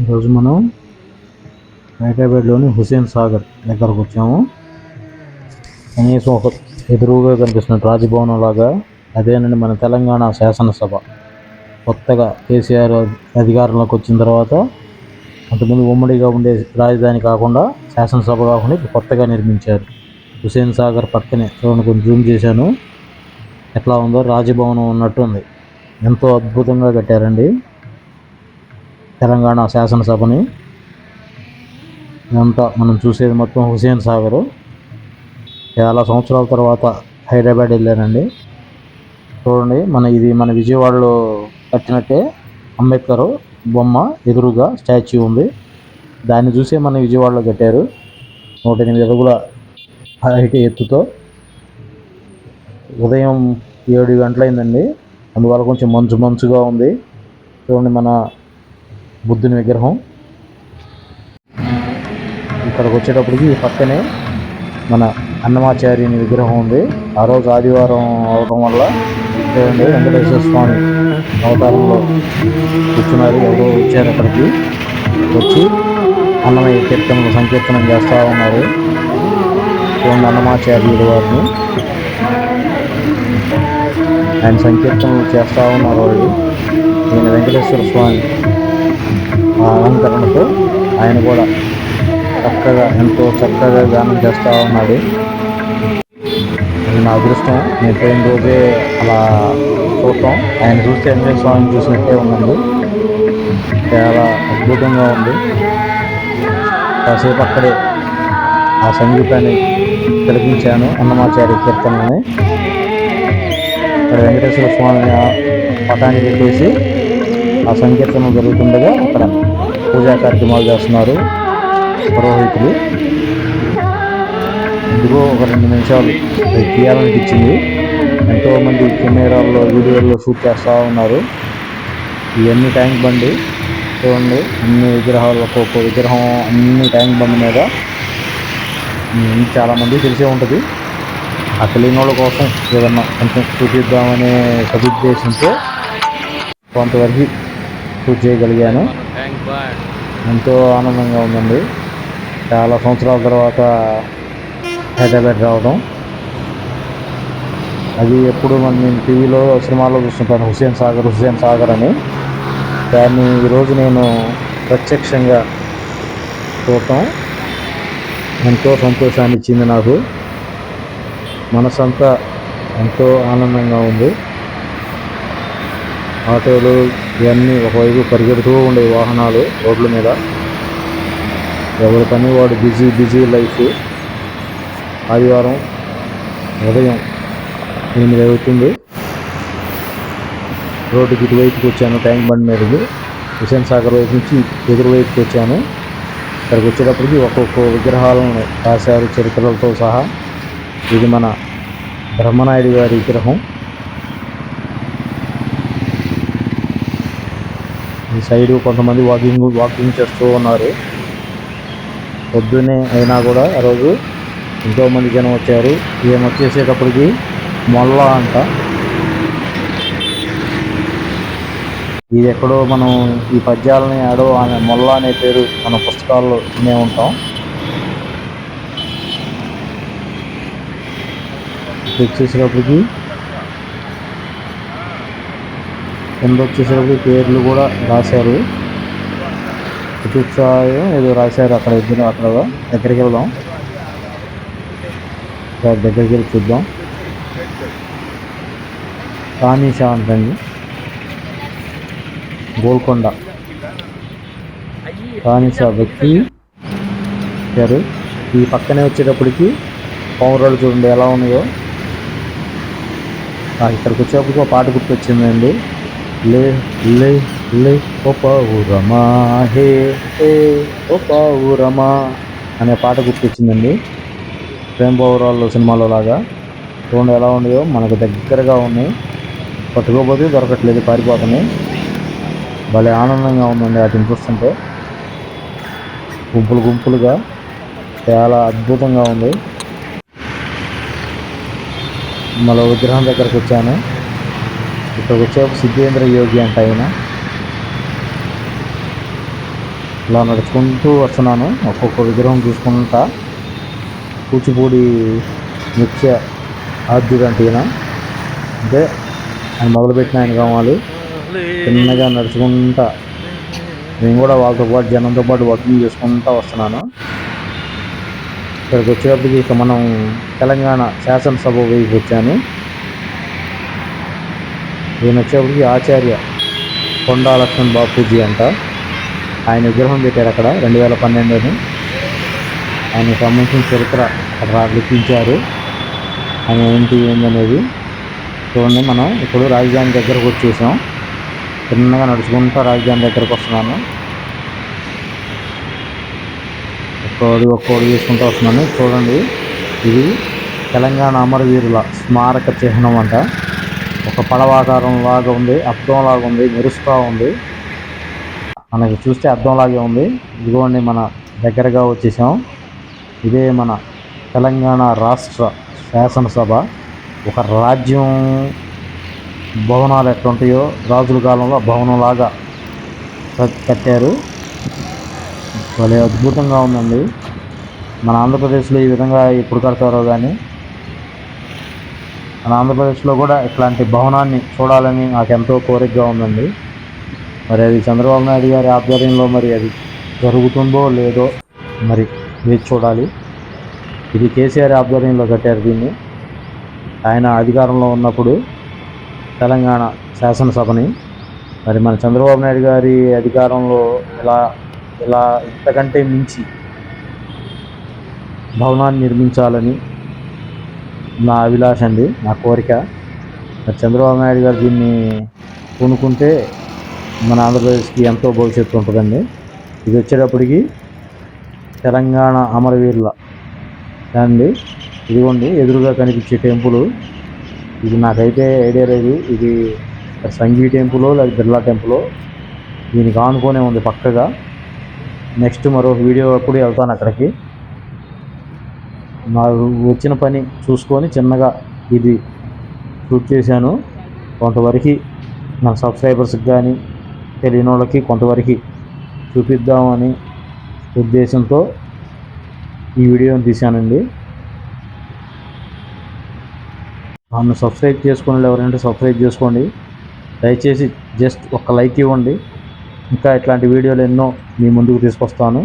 ఈరోజు మనం హైదరాబాద్లోని హుస్సేన్ సాగర్ దగ్గరకు వచ్చాము. కనీసం ఒక ఎదురుగా కనిపిస్తున్న రాజభవనం లాగా అదేనండి మన తెలంగాణ శాసనసభ. కొత్తగా కేసీఆర్ అధికారంలోకి వచ్చిన తర్వాత అంతకుముందు ఉమ్మడిగా ఉండే రాజధాని కాకుండా శాసనసభ కాకుండా కొత్తగా నిర్మించారు. హుస్సేన్ సాగర్ పక్కనే చూడండి, కొంచెం జూమ్ చేశాను, ఎట్లా ఉందో రాజభవనం ఉన్నట్టు ఉంది. ఎంతో అద్భుతంగా కట్టారండి తెలంగాణ శాసనసభని. ఇదంతా మనం చూసేది మొత్తం హుస్సేన్ సాగర్. చాలా సంవత్సరాల తర్వాత హైదరాబాద్ వెళ్ళానండి. చూడండి, మన విజయవాడలో కట్టినట్టే అంబేద్కర్ బొమ్మ ఎదురుగా స్టాచ్యూ ఉంది. దాన్ని చూసే మన విజయవాడలో కట్టారు. 108 అడుగుల హైట్ ఎత్తుతో. ఉదయం 7 గంటలైందండి, అందువల్ల కొంచెం మంచుగా ఉంది. చూడండి మన బుద్ధుని విగ్రహం. ఇక్కడికి వచ్చేటప్పటికి పక్కనే మన అన్నమాచార్యుని విగ్రహం ఉంది. ఆ రోజు ఆదివారం అవడం వల్ల చూడండి వెంకటేశ్వర స్వామి అవతారంలో కూర్చున్నారు. ఎవరో వచ్చారు అక్కడికి, వచ్చి అన్నమయ్య కీర్తనలు సంకీర్తనం చేస్తూ ఉన్నారు. చూడండి అన్నమాచార్యుడు వారిని, ఆయన సంకీర్తనలు చేస్తూ ఉన్నారు. వాళ్ళు ఈయన వెంకటేశ్వర స్వామి అలంకరణతో ఆయన కూడా ఎంతో చక్కగా గానం చేస్తూ ఉన్నాడు. అది నా అదృష్టం. నేను పోయిన రోజే అలా చూడటం, ఆయన చూస్తే వెంకటేశ్వర స్వామిని చూసినట్టే ఉందండి. చాలా అద్భుతంగా ఉంది. కాసేపు అక్కడే ఆ సంగీతాన్ని తిలకించాను, అన్నమాచార్య కీర్తనని. అక్కడ వెంకటేశ్వర స్వామి పటాన్ని పెట్టేసి ఆ సంకీర్తనం జరుగుతుండగా అక్కడ పూజా కార్యక్రమాలు చేస్తున్నారు పురోహితులు. ఎందుకో ఒక 2 నిమిషాలు తీయాలనిపించింది. ఎంతోమంది కెమెరాల్లో వీడియోల్లో షూట్ చేస్తూ ఉన్నారు. ఇవన్నీ ట్యాంక్ బండి చూడండి, అన్ని విగ్రహాలు, ఒక్కొక్క విగ్రహం అన్ని ట్యాంక్ బండి మీద. చాలామంది తెలిసే ఉంటుంది. ఆ తెలియని వాళ్ళ కోసం ఏదన్నా కొంచెం చూపిద్దామనే సదుద్దేశంతో కొంతవరకు షూట్ చేయగలిగాను. ఎంతో ఆనందంగా ఉందండి చాలా సంవత్సరాల తర్వాత హైదరాబాద్ రావడం. అది ఎప్పుడు నేను టీవీలో సినిమాల్లో చూస్తుంటాను, హుస్సేన్ సాగర్ అని. దాన్ని ఈరోజు నేను ప్రత్యక్షంగా చూడటం ఎంతో సంతోషాన్ని ఇచ్చింది నాకు. మనసంతా ఎంతో ఆనందంగా ఉంది. ఆటోలు ఇవన్నీ ఒకవైపు పరిగెడుతూ ఉండే వాహనాలు రోడ్ల మీద. ఎవరి పని వాడు బిజీ లైఫ్. ఆదివారం ఉదయం 8 అవుతుంది. రోడ్డుకి ఇటువైపుకి వచ్చాను, ట్యాంక్ బండ్ మీదకి. హుస్సేన్ సాగర్ వైపు నుంచి ఎదురువైపుకి వచ్చాను. ఇక్కడికి వచ్చేటప్పటికి ఒక్కొక్క విగ్రహాలను రాశారు చరిత్రలతో సహా. ఇది మన బ్రహ్మనాయుడు గారి విగ్రహం. ఈ సైడు కొంతమంది వాకింగ్ చేస్తూ ఉన్నారు. పొద్దున్నే అయినా కూడా ఆ రోజు ఎంతోమంది జనం వచ్చారు. ఈయన వచ్చేసేటప్పటికి మొల్ల అంట. ఇది ఎక్కడో మనం ఈ పద్యాలని ఆడో ఆమె మొల్ల అనే పేరు మన పుస్తకాల్లో వినే ఉంటాం. వచ్చేసేటప్పటికి కింద వచ్చేసేటప్పటికి పేర్లు కూడా రాశారు. చికిత్సాయం ఏదో రాశారు అక్కడ. అక్కడ దగ్గరికి వెళ్దాం, దగ్గరికి వెళ్ళి చూద్దాం. కానీషా అంటండి, గోల్కొండ కానీషా వ్యక్తి గారు. ఈ పక్కనే వచ్చేటప్పటికి పౌరాలు చూడండి ఎలా ఉన్నాయో. ఇక్కడికి వచ్చేటప్పటికి ఒక పాట గుర్తొచ్చిందండి. లే లే లే ఓ పౌరమా హే హే ఓ పౌరమా అనే పాట గుర్తొచ్చిందండి. ప్రేమ పౌరాలు సినిమాలో లాగా. చూడండి ఎలా ఉన్నాయో, మనకు దగ్గరగా ఉన్నాయి. పట్టుకోపోతే దొరకట్లేదు, పారిపోతున్నాయి. భలే ఆనందంగా ఉందండి వాటిని చూస్తుంటే. గుంపులుగా చాలా అద్భుతంగా ఉంది. మరో విగ్రహం దగ్గరకు వచ్చాను. ఇక్కడికి వచ్చే సిద్ధేంద్ర యోగి అంట ఆయన. ఇలా నడుచుకుంటూ వస్తున్నాను. ఒక్కొక్క విగ్రహం చూసుకుంటా. కూచిపూడి నృత్య ఆద్యుడు అంటే ఈయన. అంటే ఆయన మొదలుపెట్టిన ఆయన కావాలి. చిన్నగా నడుచుకుంటా నేను కూడా వాళ్ళతో పాటు జనంతో పాటు వాకింగ్ చేసుకుంటూ వస్తున్నాను. ఇక్కడికి వచ్చేటప్పటికి ఇక మనం తెలంగాణ శాసనసభ వైపు వచ్చాను. ఈయన వచ్చేప్పటికి ఆచార్య కొండా లక్ష్మణ్ బాపూజీ అంట. ఆయన విగ్రహం పెట్టారు అక్కడ 2012 ఆయనకు సంబంధించిన చరిత్ర అక్కడ లిఖించారు. ఆయన ఏందనేది చూడండి. మనం ఇప్పుడు రాజధాని దగ్గరకు వచ్చేసాం. చిన్నగా నడుచుకుంటూ రాజధాని దగ్గరకు వస్తున్నాను. ఒక్కోడు తీసుకుంటూ వస్తున్నాను. చూడండి, ఇది తెలంగాణ అమరవీరుల స్మారక చిహ్నం అంట. ఒక పడవాకారం లాగా ఉంది, అద్దం లాగా ఉంది, మెరుస్తూ ఉంది. మనకి చూస్తే అద్దంలాగే ఉంది. ఇదిగోండి మన దగ్గరగా వచ్చేసాం. ఇదే మన తెలంగాణ రాష్ట్ర శాసనసభ. ఒక రాజ్యం భవనాలు ఎట్లుంటాయో రాజుల కాలంలో భవనంలాగా కట్టారు. భలే అద్భుతంగా ఉందండి. మన ఆంధ్రప్రదేశ్లో ఈ విధంగా ఎప్పుడు కడతారో కానీ మన ఆంధ్రప్రదేశ్లో కూడా ఇట్లాంటి భవనాన్ని చూడాలని నాకు ఎంతో కోరికగా ఉందండి. మరి అది చంద్రబాబు నాయుడు గారి ఆధ్వర్యంలో మరి అది జరుగుతుందో లేదో మరి వేచి చూడాలి. ఇది కేసీఆర్ ఆధ్వర్యంలో కట్టారు దీన్ని. ఆయన అధికారంలో ఉన్నప్పుడు తెలంగాణ శాసనసభని. మరి మన చంద్రబాబు నాయుడు గారి అధికారంలో ఇలా ఇంతకంటే మించి భవనాన్ని నిర్మించాలని నా అభిలాష అండి, నా కోరిక. మరి చంద్రబాబు నాయుడు గారు దీన్ని కొనుక్కుంటే మన ఆంధ్రప్రదేశ్కి ఎంతో భవిష్యత్తు ఉంటుందండి. ఇది వచ్చేటప్పటికి తెలంగాణ అమరవీరుల అండి. ఇదిగోండి ఎదురుగా కనిపించే టెంపుల్. ఇది నాకైతే ఐడియా లేదు, ఇది సంఘీ టెంపులో లేదా బిర్లా టెంపులో. దీనికి ఆనుకొనే ఉంది పక్కగా. నెక్స్ట్ మరో వీడియో అప్పుడు వెళ్తాను అక్కడికి. నాకు వచ్చిన పని చూసుకొని చిన్నగా ఇది షూట్ చేశాను. కొంతవరకు నా సబ్స్క్రైబర్స్కి కానీ తెలియని వాళ్ళకి కొంతవరకు చూపిద్దామని ఉద్దేశంతో ఈ వీడియోని తీశానండి. నన్ను సబ్స్క్రైబ్ చేసుకుని ఎవరంటే సబ్స్క్రైబ్ చేసుకోండి. దయచేసి జస్ట్ ఒక లైక్ ఇవ్వండి. ఇంకా ఇట్లాంటి వీడియోలు ఎన్నో మీ ముందుకు తీసుకొస్తాను.